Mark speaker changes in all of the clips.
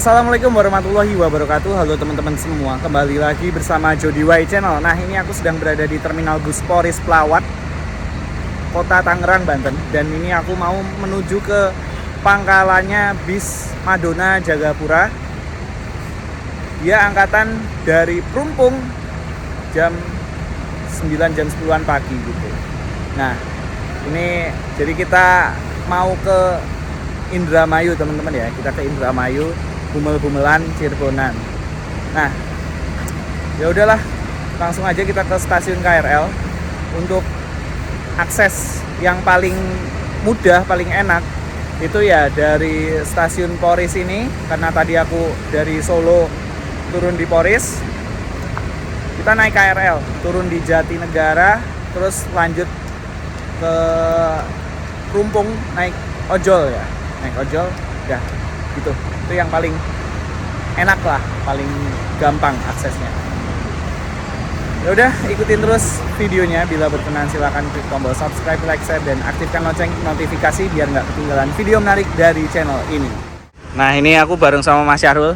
Speaker 1: Assalamualaikum warahmatullahi wabarakatuh. Halo teman-teman semua, kembali lagi bersama Jody Y Channel. Nah, ini aku sedang berada di Terminal Bus Poris Pelawat, Kota Tangerang, Banten. Dan ini aku mau menuju ke pangkalannya bis Madona Jagapura. Dia angkatan dari Perumpung jam 9 jam 10-an pagi gitu. Nah, ini jadi kita mau ke Indramayu teman-teman ya. Kita ke Indramayu, Bumel-bumelan, Cirebonan. Nah, ya udahlah, langsung aja kita ke stasiun KRL untuk akses yang paling mudah, paling enak itu ya dari stasiun Poris ini, karena tadi aku dari Solo turun di Poris. Kita naik KRL, turun di Jatinegara, terus lanjut ke Perumpung naik ojol ya. Naik ojol, ya gitu. Itu yang paling enak lah, paling gampang aksesnya. Ya udah, ikutin terus videonya. Bila berkenan silahkan klik tombol subscribe, like, share, dan aktifkan lonceng notifikasi biar nggak ketinggalan video menarik dari channel ini. Nah, ini aku bareng sama Mas Syahrul.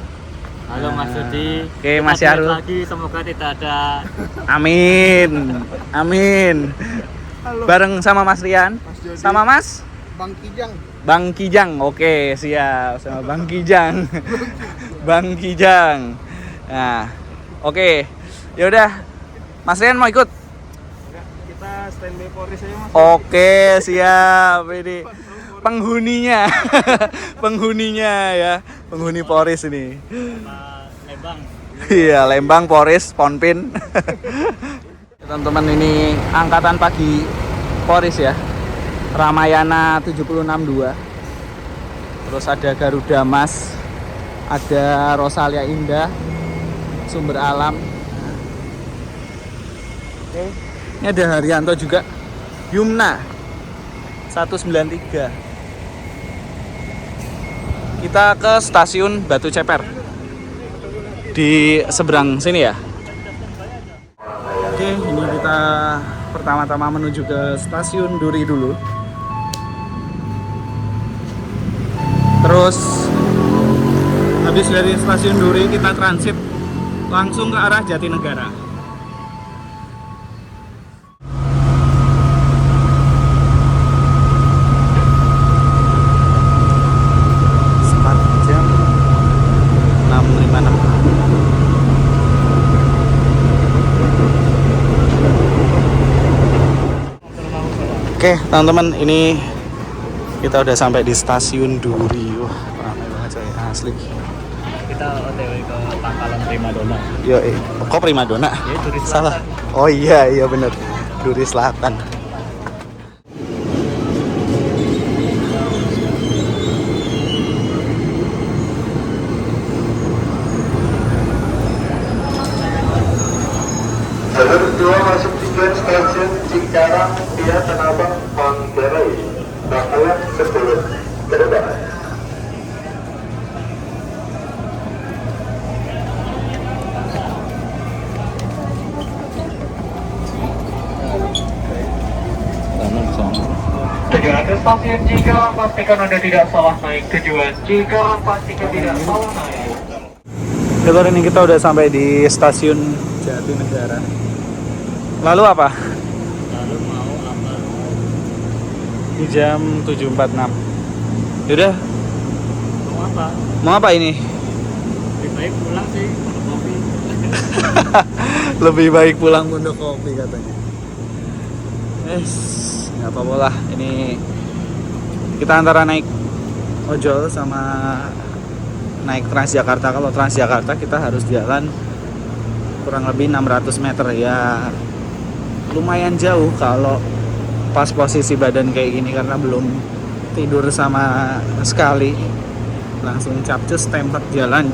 Speaker 2: Halo Mas Jody.
Speaker 1: Oke, Mas Syahrul.
Speaker 2: Lagi semoga tidak ada.
Speaker 1: Amin, amin.
Speaker 3: Halo.
Speaker 1: Bareng sama Mas Rian, sama Mas
Speaker 3: Bang Kijang.
Speaker 1: Bang Kijang. Oke, siap, sama Bang Kijang. Bang Kijang. Nah, oke. Ya udah. Mas Rian mau ikut?
Speaker 3: Kita standby Poris aja Mas.
Speaker 1: Oke, siap. Ini penghuninya. Penghuninya ya. Penghuni Poris ini.
Speaker 2: Lembang.
Speaker 1: Iya, Lembang, Poris, Ponpin. Teman-teman, ini angkatan pagi Poris ya. Ramayana 762. Terus ada Garuda Mas, ada Rosalia Indah, Sumber Alam. Oke. Ini ada Haryanto juga. Yumna 193. Kita ke stasiun Batu Ceper. Di seberang sini ya. Oke, ini kita pertama-tama menuju ke stasiun Duri dulu. Terus habis dari stasiun Duri kita transit langsung ke arah Jatinegara. Start jam 6.56. Oke teman-teman, ini kita udah sampai di stasiun Duri. Wah, ramai banget coy, asli.
Speaker 2: Kita OTW ke pangkalan Primadona.
Speaker 1: Yo, kok Primadona?
Speaker 2: Ya, Duri Selatan.
Speaker 1: Salah. Oh iya bener, Duri Selatan.
Speaker 4: Jalur 2 masuk tujuan stasiun Cikarang via Tanabang Manggarai. Bakalan 10 ke depan. Tujuan ke stasiun Cikarang, pastikan Anda tidak salah naik. Tujuan Cikarang, pastikan tidak salah naik.
Speaker 1: Sekarang ini kita udah sampai di stasiun Jatinegara. Lalu apa?
Speaker 2: Lalu mau apa?
Speaker 1: Di jam 7.46. Yaudah,
Speaker 2: Mau apa?
Speaker 1: mau apa ini?
Speaker 2: Lebih baik pulang sih, untuk kopi.
Speaker 1: Lebih baik pulang untuk kopi katanya. Nggak apa-apa lah. Ini kita antara naik ojol sama naik Transjakarta. Kalau Transjakarta kita harus jalan kurang lebih 600 meter ya, lumayan jauh kalau pas posisi badan kayak gini, karena belum tidur sama sekali. Langsung capcus tempat jalan.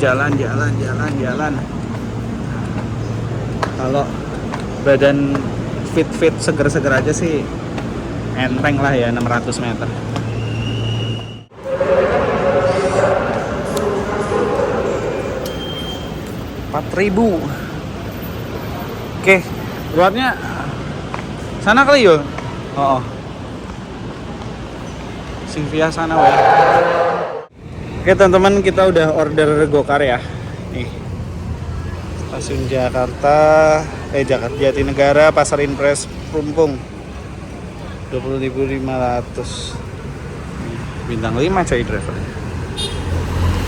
Speaker 1: Kalau badan fit seger aja sih enteng lah ya 600 meter. Rp4.000. Oke, ruatnya sana kali yo. Oh. Sylvia sana wae. Oke teman-teman, kita udah order Gokar ya. Nih. Stasiun Jakarta Jatinegara, Pasar Impres Perumpung. 20.500. Bintang 5 coy drivernya.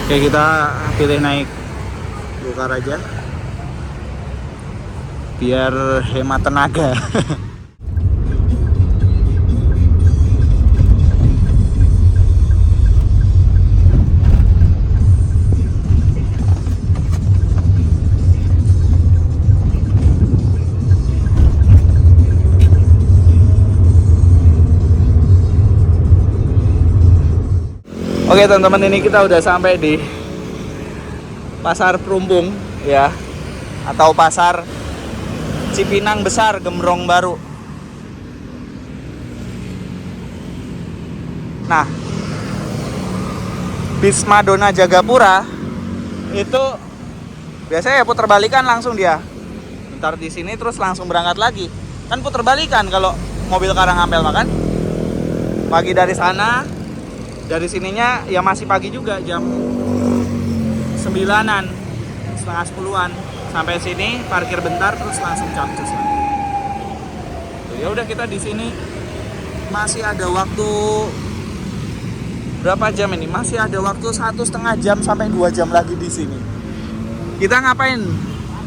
Speaker 1: Oke, kita pilih naik Gokar aja. Biar hemat tenaga. Oke teman-teman, ini kita udah sampai di Pasar Perumpung ya, atau Pasar Cipinang Besar, Gembrong Baru. Nah, bis Madonna Jagapura itu biasanya ya puter balikan langsung dia. Bentar di sini terus langsung berangkat lagi. Kan puter balikan kalau mobil Karangampel makan. Pagi dari sana. Dari sininya ya masih pagi juga, jam 9-an, setengah 10-an. Sampai sini parkir bentar terus langsung capcus lagi. Ya udah, kita di sini masih ada waktu berapa jam ini? Masih ada waktu 1,5 jam sampai 2 jam lagi di sini. Kita ngapain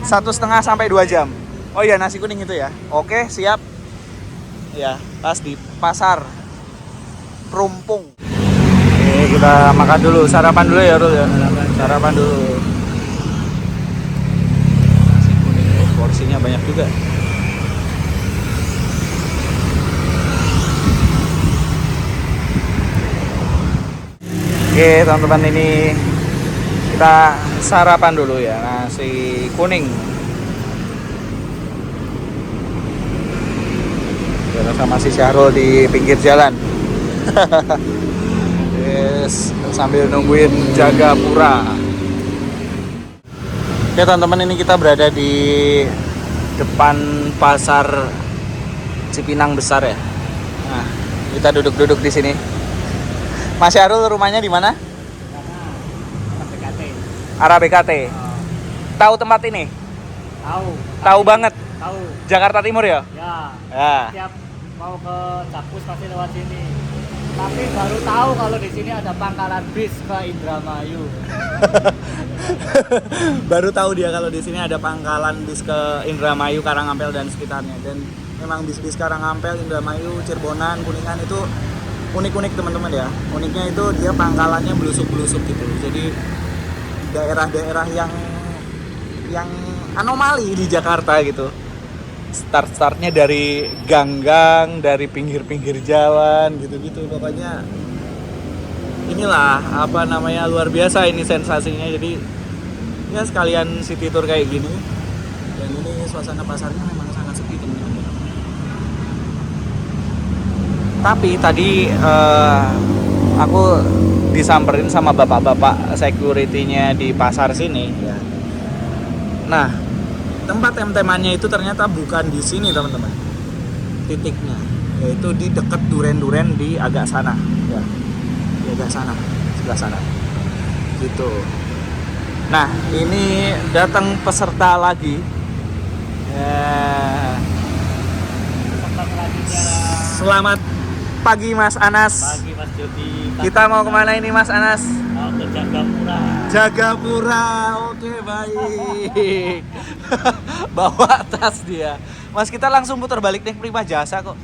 Speaker 1: 1,5 sampai 2 jam? Oh iya, nasi kuning itu ya. Oke, siap. Ya, pas di Pasar Perumpung. Oke, kita makan dulu, sarapan dulu ya Rul ya. Sarapan dulu. Nasi kuning, porsinya banyak juga. Oke teman-teman, ini kita sarapan dulu ya, nasi kuning. Jalan sama si Syahrul di pinggir jalan. Yes, sambil nungguin Jagapura. Oke teman-teman, ini kita berada di depan Pasar Cipinang Besar ya. Nah, kita duduk-duduk di sini. Mas Syahrul rumahnya di mana?
Speaker 2: BKT.
Speaker 1: Arah BKT. Tahu tempat ini?
Speaker 2: Tahu.
Speaker 1: Tahu banget.
Speaker 2: Tahu.
Speaker 1: Jakarta Timur ya?
Speaker 2: Ya.
Speaker 1: Ya.
Speaker 2: Tiap mau ke Capus pasti lewat sini. Tapi baru tahu kalau di sini ada pangkalan bis ke Indramayu.
Speaker 1: Baru tahu dia kalau di sini ada pangkalan bis ke Indramayu, Karangampel dan sekitarnya. Dan memang bis-bis Karangampel, Indramayu, Cirebonan, Kuningan itu unik-unik teman-teman ya. Uniknya itu dia pangkalannya belusuk-belusuk gitu. Jadi daerah-daerah yang anomali di Jakarta gitu. Startnya dari gang-gang, dari pinggir-pinggir jalan gitu-gitu. Pokoknya inilah apa namanya, luar biasa ini sensasinya. Jadi ya sekalian city tour kayak gini. Dan ini suasana pasarnya memang sangat sepi teman-teman. Tapi tadi aku disamperin sama bapak-bapak security-nya di pasar sini ya. Nah, tempat tem-temannya itu ternyata bukan di sini teman-teman. Titiknya yaitu di dekat duren-duren di agak sana ya. Di agak sana, sebelah sana. Gitu. Nah, ini datang peserta lagi. Ya. Selamat pagi Mas Anas.
Speaker 2: Pagi Mas Jody.
Speaker 1: Kita mau kemana ini Mas Anas?
Speaker 2: Mau ke Jagapura.
Speaker 1: Jagapura, oke baik. Bawa tas dia. Mas, kita langsung putar balik nih, Prima Jasa kok.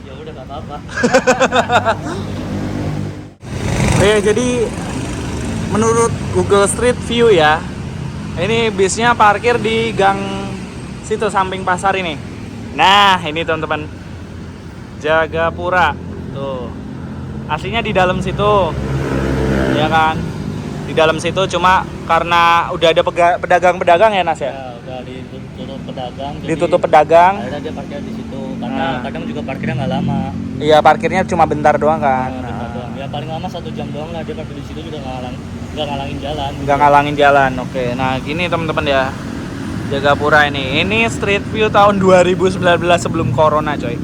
Speaker 2: Ya udah nggak apa-apa.
Speaker 1: Oke, jadi menurut Google Street View ya, ini bisnya parkir di gang situ samping pasar ini. Nah, ini teman-teman, Jagapura. Tuh. Aslinya di dalam situ. Ya kan? Di dalam situ, cuma karena udah ada pedagang-pedagang ya Nas ya?
Speaker 2: Ya udah ditutup pedagang.
Speaker 1: Ditutup pedagang.
Speaker 2: Akhirnya dia parkir di situ karena kadang juga parkirnya nggak lama.
Speaker 1: Iya, parkirnya cuma bentar doang kan.
Speaker 2: Bentar doang. Ya paling lama 1 jam doang lah dia parkir di situ, juga nggak ngalangin jalan.
Speaker 1: Nggak ngalangin jalan. Oke. Nah, gini teman-teman ya. Jagapura ini. Ini street view tahun 2019 sebelum corona, coy.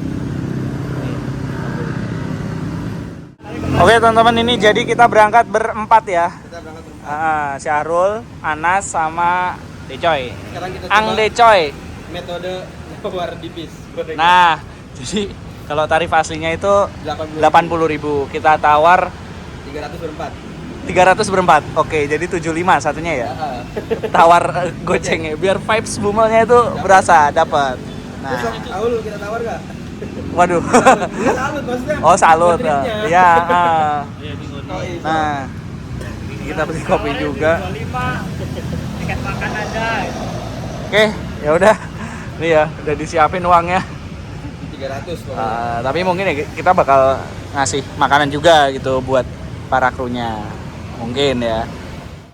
Speaker 1: Oke teman-teman, ini jadi kita berangkat berempat ya.
Speaker 3: Kita berangkat berempat.
Speaker 1: Syahrul, Anas, sama Decoy.
Speaker 3: Sekarang kita
Speaker 1: Ang
Speaker 3: coba
Speaker 1: Decoy.
Speaker 3: metode nawar di bis.
Speaker 1: Nah, jadi kalau tarif aslinya itu
Speaker 3: 80.000.
Speaker 1: 80.000. Kita tawar
Speaker 3: 300 berempat.
Speaker 1: 300 berempat. Oke, jadi 75 satunya ya. Tawar gocengnya biar vibes bumelnya itu berasa dapat. Nah,
Speaker 3: Besok Aul kita tawar gak?
Speaker 1: waduh.
Speaker 3: Enggak salut maksudnya.
Speaker 1: Oh, salut.
Speaker 3: Buat tripnya.
Speaker 1: Iya,
Speaker 2: Iya, di Ngoni.
Speaker 3: Oh, iya.
Speaker 1: Nah, kita beli kopi
Speaker 2: Tawarin
Speaker 1: juga.
Speaker 2: 25. Tiket makan aja.
Speaker 1: Oke, ya udah. Ini ya, udah disiapin uangnya.
Speaker 3: 300 pokoknya.
Speaker 1: Tapi mungkin ya kita bakal ngasih makanan juga gitu buat para krunya. Mungkin ya.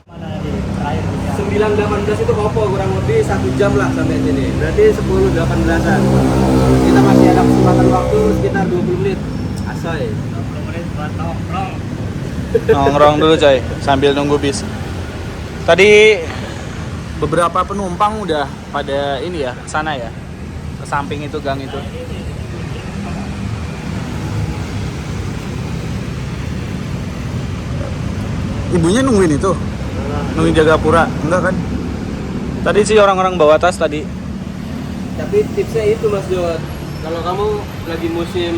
Speaker 2: Mana di terakhir punya?
Speaker 3: 9.18 itu kopo kurang lebih 1 jam lah sampai sini. Berarti 10.18-an. Kita masih ada kesempatan waktu sekitar 20 menit. Asoy.
Speaker 2: 20 menit buat nongkrong.
Speaker 1: Nongkrong dulu coy sambil nunggu bis. Tadi beberapa penumpang udah pada ini ya, sana ya. Ke samping itu gang itu. Ibunya nungguin itu. Nungguin Jagapura, enggak kan? Tadi sih orang-orang bawa tas tadi.
Speaker 3: Tapi tipsnya itu Mas Jod. Kalau kamu lagi musim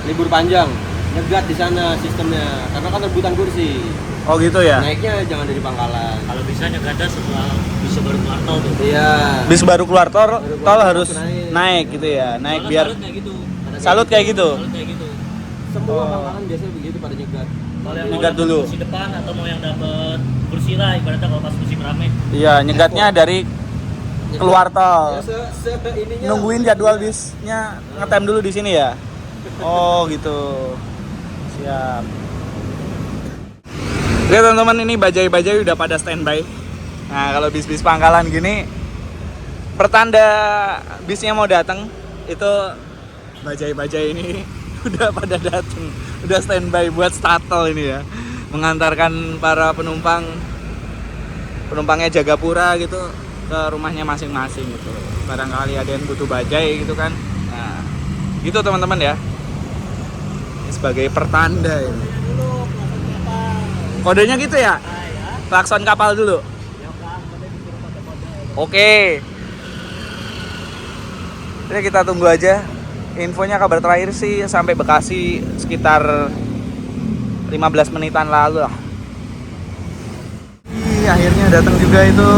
Speaker 3: libur panjang, nyegat di sana sistemnya. Karena kan rebutan kursi.
Speaker 1: Oh gitu ya.
Speaker 3: Naiknya jangan dari pangkalan.
Speaker 2: Kalau bisa nyegada setelah bisa baru keluar tol tuh.
Speaker 3: Iya.
Speaker 1: Bis baru keluar tol
Speaker 3: keluar
Speaker 1: harus
Speaker 3: naik.
Speaker 1: naik gitu ya. Naik
Speaker 2: Soalnya
Speaker 1: biar
Speaker 2: salut kayak gitu.
Speaker 1: salut kayak gitu.
Speaker 2: Salut kayak gitu.
Speaker 3: Semua
Speaker 1: Oh.
Speaker 3: pangkalan biasanya begitu pada nyegat.
Speaker 2: Kalau yang mau
Speaker 1: Nyegat
Speaker 2: dapet
Speaker 1: dulu.
Speaker 2: kursi depan atau mau yang dapat kursi lah ibaratnya kalau pas musim rame.
Speaker 1: Iya, nyegatnya dari keluar tol.
Speaker 3: Ya, ininya
Speaker 1: Nungguin jadwal bisnya ngetem dulu di sini ya. Oh gitu. Siap. Oke teman-teman, ini bajai-bajai udah pada standby. Nah kalau bis-bis pangkalan gini, pertanda bisnya mau datang itu bajai-bajai ini udah pada datang, udah standby buat startle ini ya, mengantarkan para penumpangnya Jagapura gitu ke rumahnya masing-masing gitu. Barangkali ada yang butuh bajai gitu kan. Nah, gitu teman-teman ya. Ini sebagai pertanda ini. Kodenya gitu ya? Klakson kapal dulu. Oke. Jadi kita tunggu aja. Infonya kabar terakhir sih sampai Bekasi sekitar 15 menitan lalu lah. Akhirnya datang juga itu.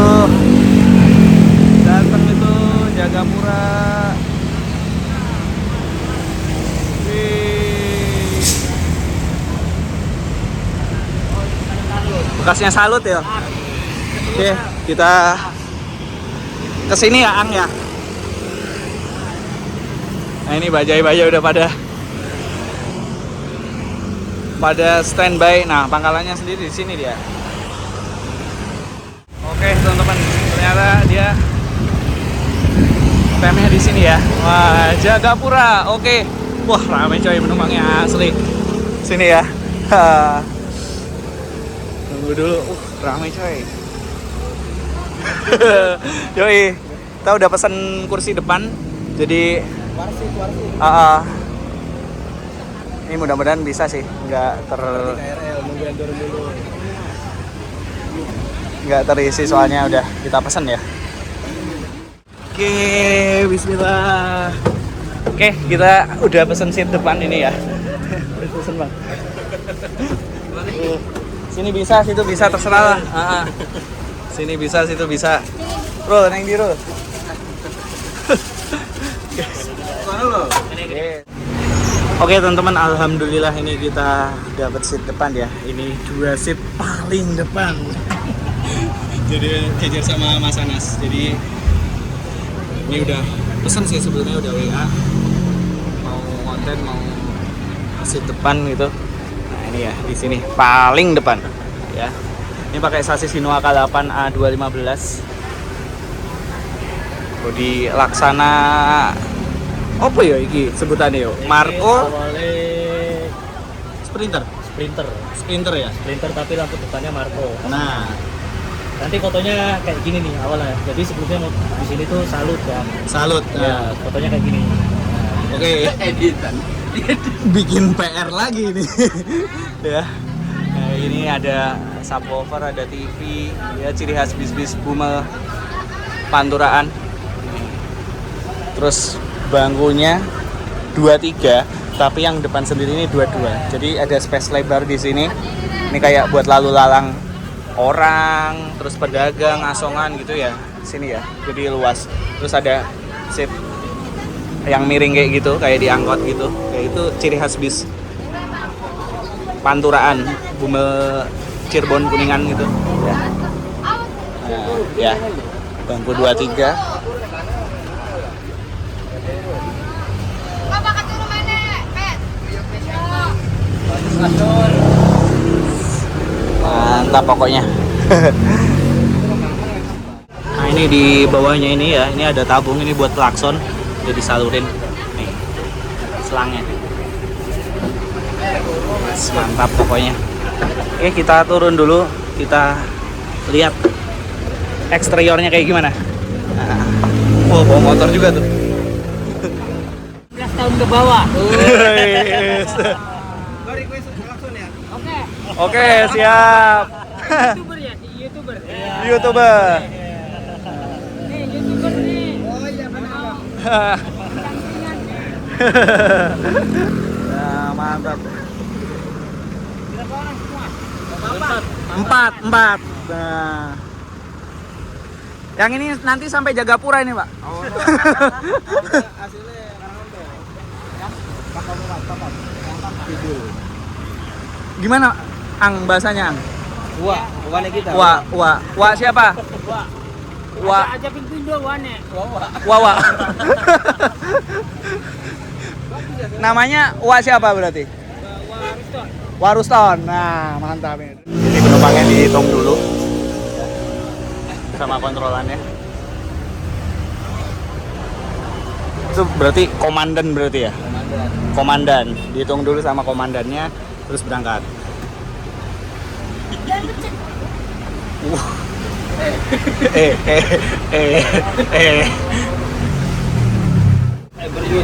Speaker 1: Datang itu Jagapura. Bekasnya salut ya. Oke, kita kesini ya Ang ya. Nah ini bajai-bajai udah pada standby. Nah pangkalannya sendiri di sini dia. Oke teman-teman, ternyata dia temnya di sini ya. Wah Jagapura, oke. Wah ramai coy penumpangnya asli. Sini ya. Tunggu dulu, ramai coy. Yoi, kita udah pesen kursi depan. Jadi
Speaker 3: warsi.
Speaker 1: ini mudah-mudahan bisa sih,
Speaker 3: KRL nunggu yang turun dulu.
Speaker 1: nggak terisi soalnya udah kita pesen ya. Oke, bismillah. Oke, kita udah pesen seat depan ini ya. Udah pesen bang. Sini bisa, situ bisa, terserah lah. Sini bisa, situ bisa. Bro, neng biru. Oke teman-teman, alhamdulillah ini kita dapat seat depan ya. Ini 2 seat paling depan. Jadi jajar sama Mas Anas. Jadi ini udah pesan sih sebelumnya, udah WA. Mau konten, mau seat depan gitu. Nah ini ya di sini paling depan ya. Ini pakai sasis Hino AK8 A215. Bodi Laksana. Apa ya iki sebutannya yo? Marco
Speaker 2: Awalnya
Speaker 1: Sprinter. Sprinter ya.
Speaker 2: Sprinter tapi lampu depannya Marco.
Speaker 1: Nah,
Speaker 2: Nanti fotonya kayak gini nih awalnya. Jadi sebelumnya mau di sini tuh salut kan.
Speaker 1: salut.
Speaker 2: Ya, fotonya kayak gini.
Speaker 1: Oke.
Speaker 3: Editan.
Speaker 1: bikin PR lagi ini. Ya. Nah, ini ada subwoofer, ada TV, ya ciri khas bis-bis Bumel Panturaan. Terus bangkunya 23, tapi yang depan sendiri ini 22. Jadi ada space lebar di sini. Ini kayak buat lalu lalang orang, terus pedagang, asongan gitu ya. Sini ya. Jadi luas. Terus ada seat yang miring kayak gitu, kayak diangkot gitu. Kayak itu ciri khas bis Panturaan, Bumel, Cirebon, Kuningan gitu. Ya. Nah, ya. Bangku 23. Mantap pokoknya. Nah ini di bawahnya ini ya, ini ada tabung ini buat klakson, jadi salurin nih selangnya. Mantap pokoknya. Oke, kita turun dulu, kita lihat eksteriornya kayak gimana. Nah, oh, bawa motor juga tuh.
Speaker 2: 11 tahun ke bawah.
Speaker 1: Oke, siap.
Speaker 2: YouTuber ya, si YouTuber.
Speaker 1: YouTuber.
Speaker 2: Nih, YouTuber nih. Oh iya, benar.
Speaker 1: Nah, mantap.
Speaker 2: Berapa orang semua?
Speaker 1: Empat. Nah. Yang ini nanti sampai Jagapura ini, Pak.
Speaker 3: Oh, hasilnya
Speaker 1: Gimana, Ang, bahasanya, Ang?
Speaker 3: wane kita.
Speaker 1: Wa siapa? Wa.
Speaker 2: Aja pintu wane.
Speaker 1: Wawa. Namanya Wa siapa berarti? Waruston. Nah, mantap ini. Ini penumpangnya dihitung dulu sama kontrolannya. Itu berarti komandan berarti ya? Komandan. Dihitung dulu sama komandannya, terus berangkat.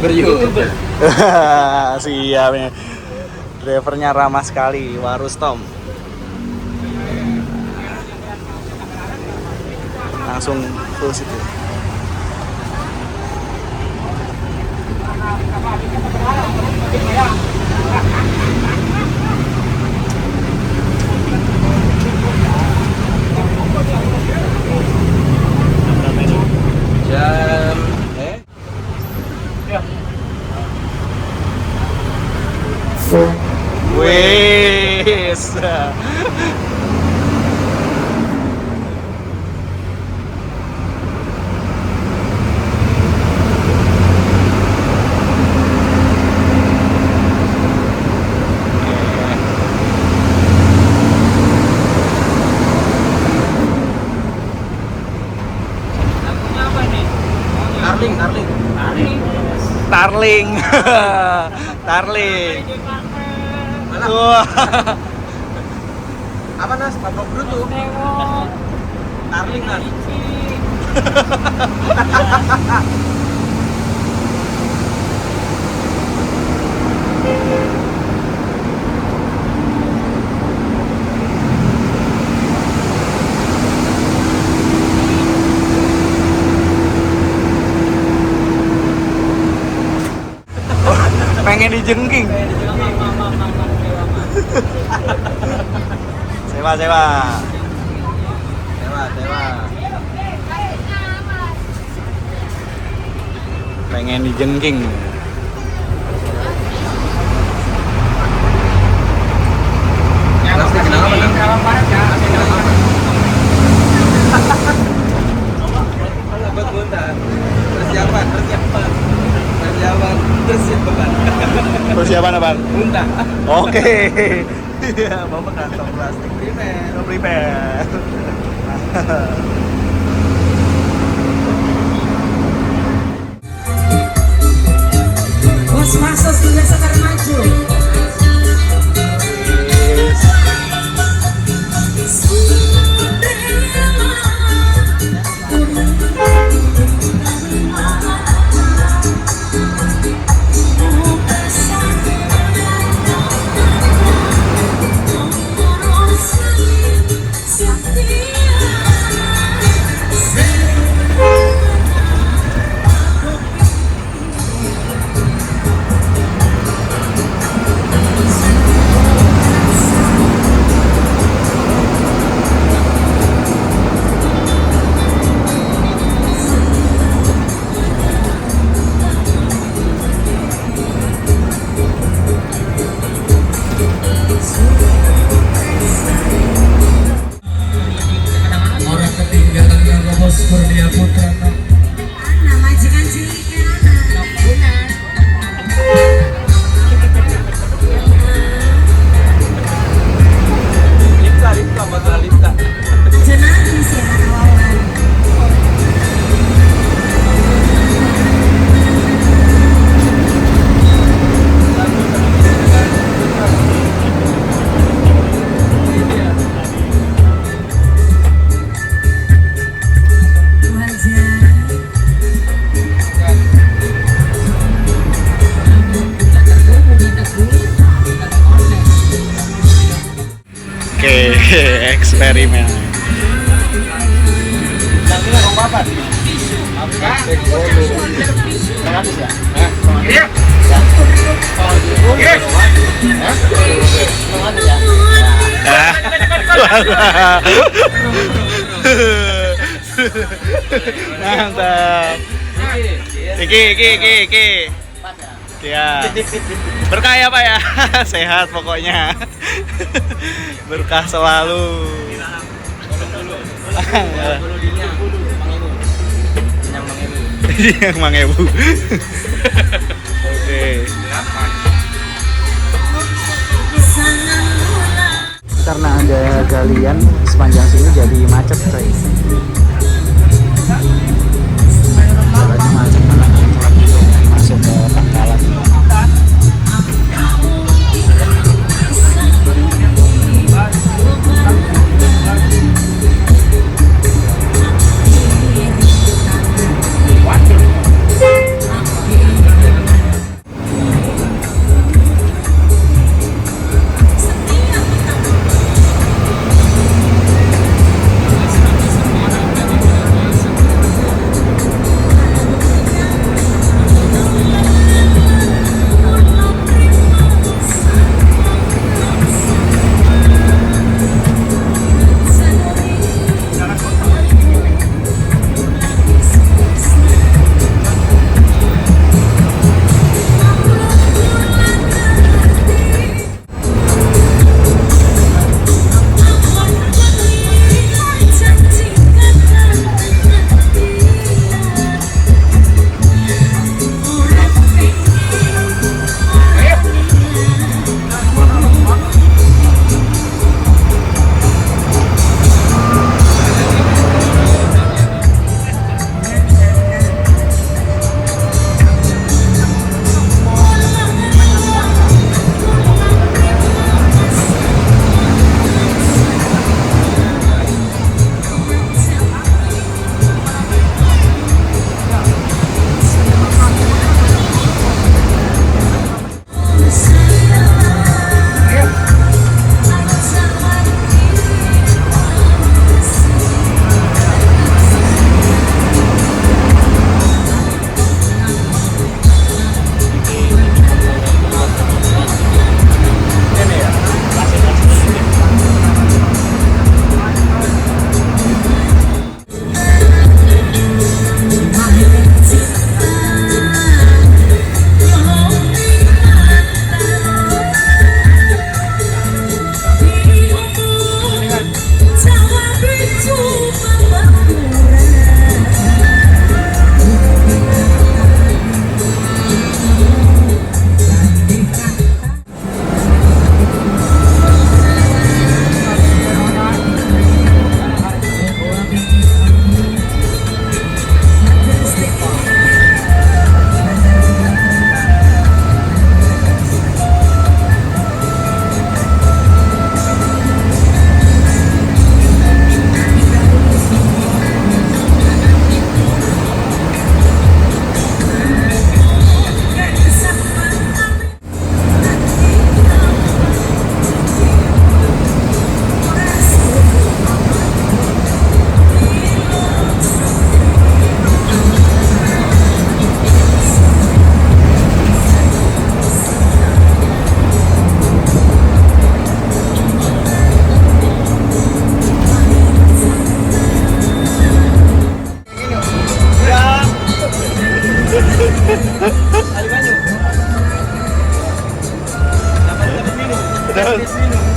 Speaker 3: Beryoutuber.
Speaker 1: Siap ya. Drivernya ramah sekali, Warustom. Langsung full situ.
Speaker 3: Jam
Speaker 1: Wes. Tarling. Tarling. Wah.
Speaker 3: apa Nas? Mabok bruto. Tarling Nas.
Speaker 1: Pengen dijengking. Sewa. Pengen dijengking. Persiapan apa?
Speaker 3: Muntah.
Speaker 1: Oke. Iya, bawa kantong plastik. Prepare.
Speaker 5: Bos masuk sudah sekarang maju.
Speaker 1: eksperimen.
Speaker 3: Yang ini rong papat. Gratis ya? Iya.
Speaker 1: Mantap. Iki. Ya. Berkah ya Pak ya. Sehat pokoknya. Berkah selalu. Yang Mang Ebu. Oke. Karena ada galian sepanjang sini jadi macet coy. Macet masuk ke pangkalan.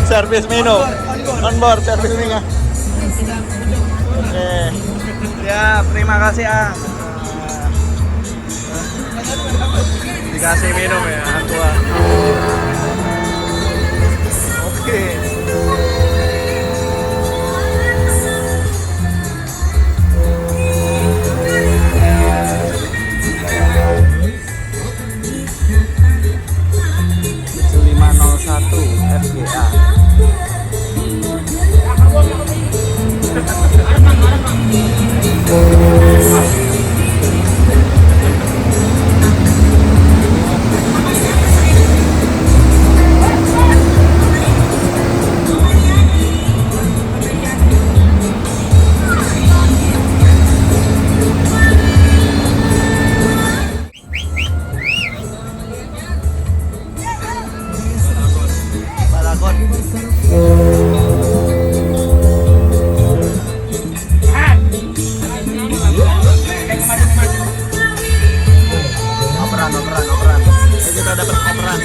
Speaker 6: Servis minum. On board servis minum. Oke. Siap, terima kasih ah. Dikasih minum ya aku. Oke. FGA. dapat koperan.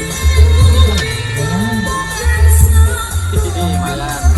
Speaker 6: Malam.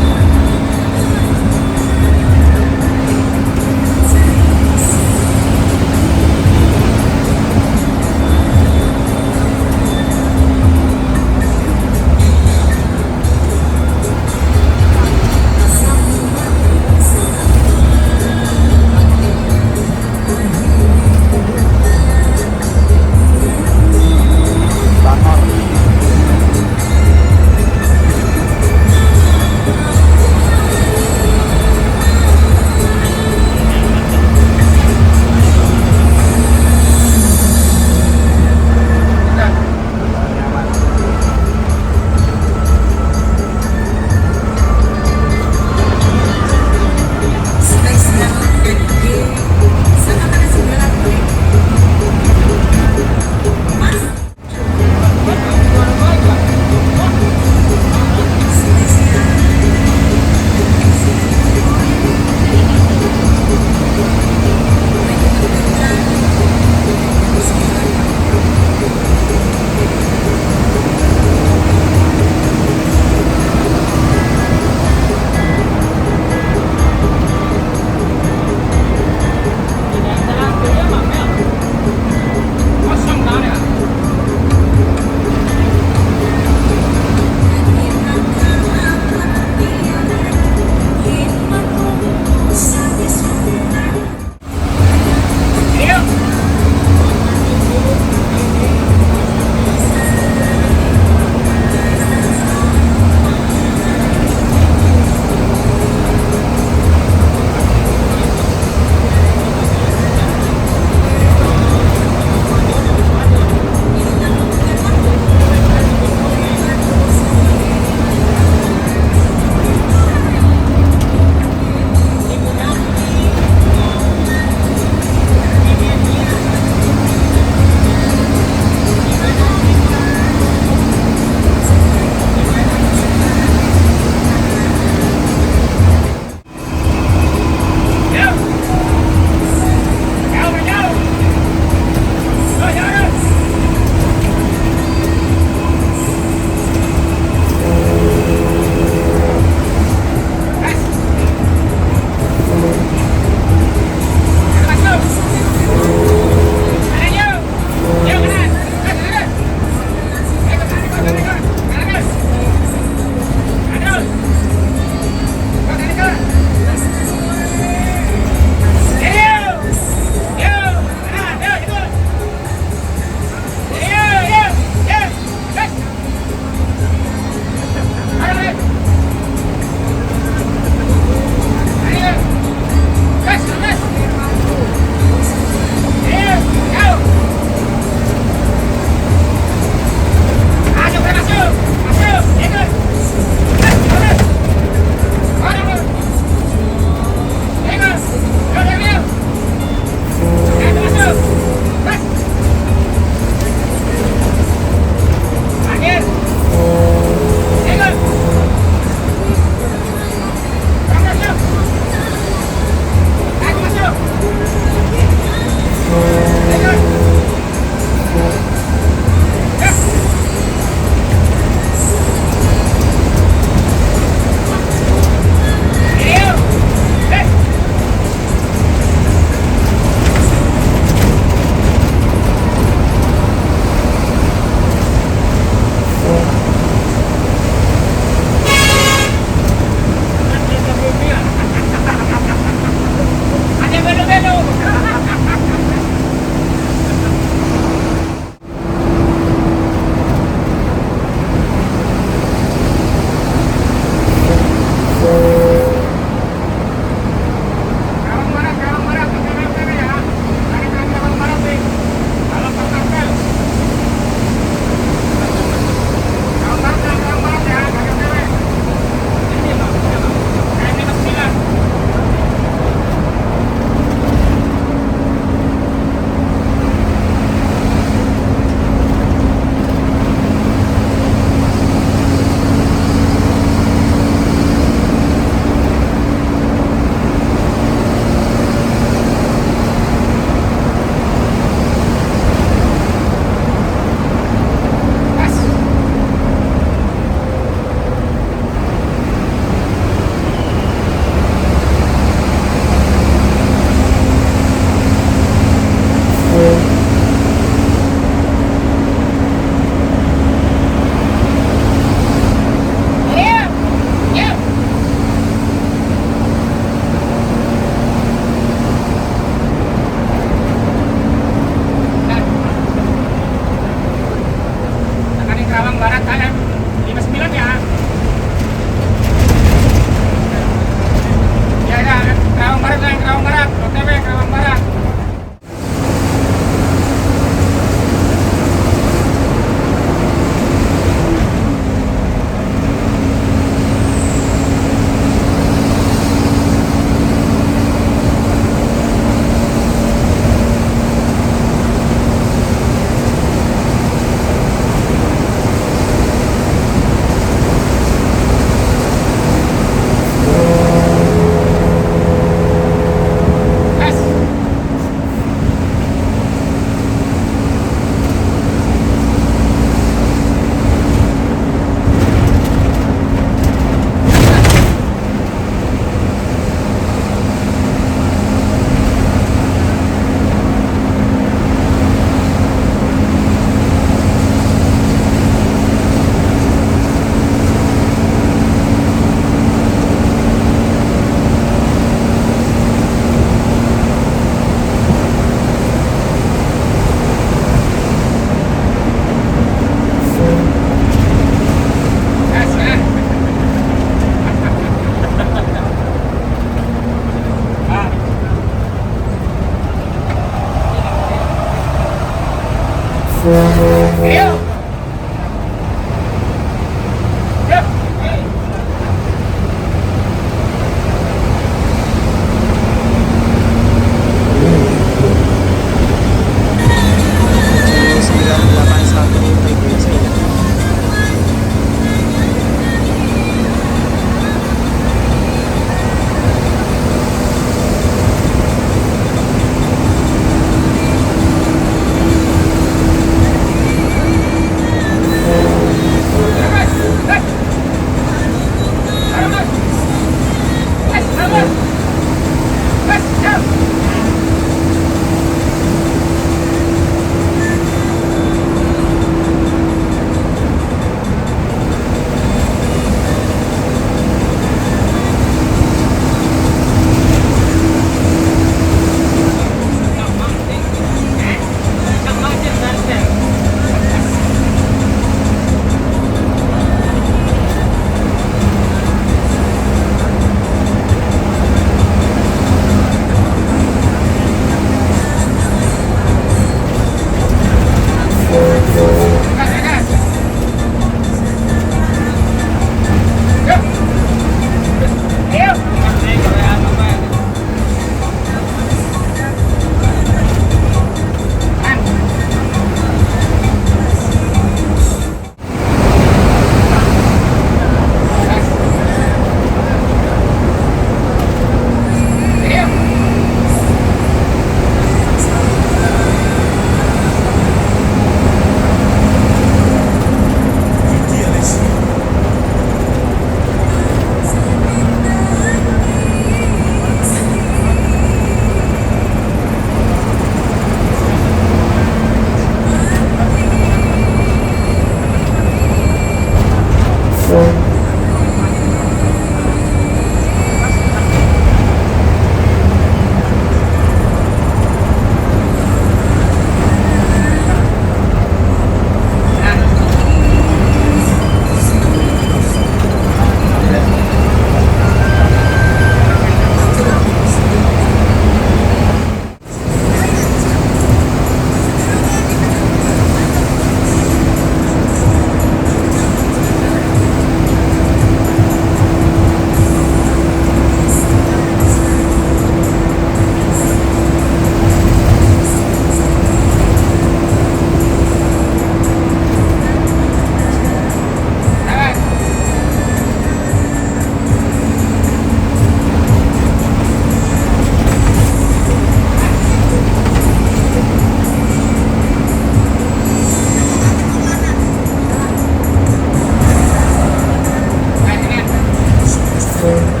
Speaker 5: Maju.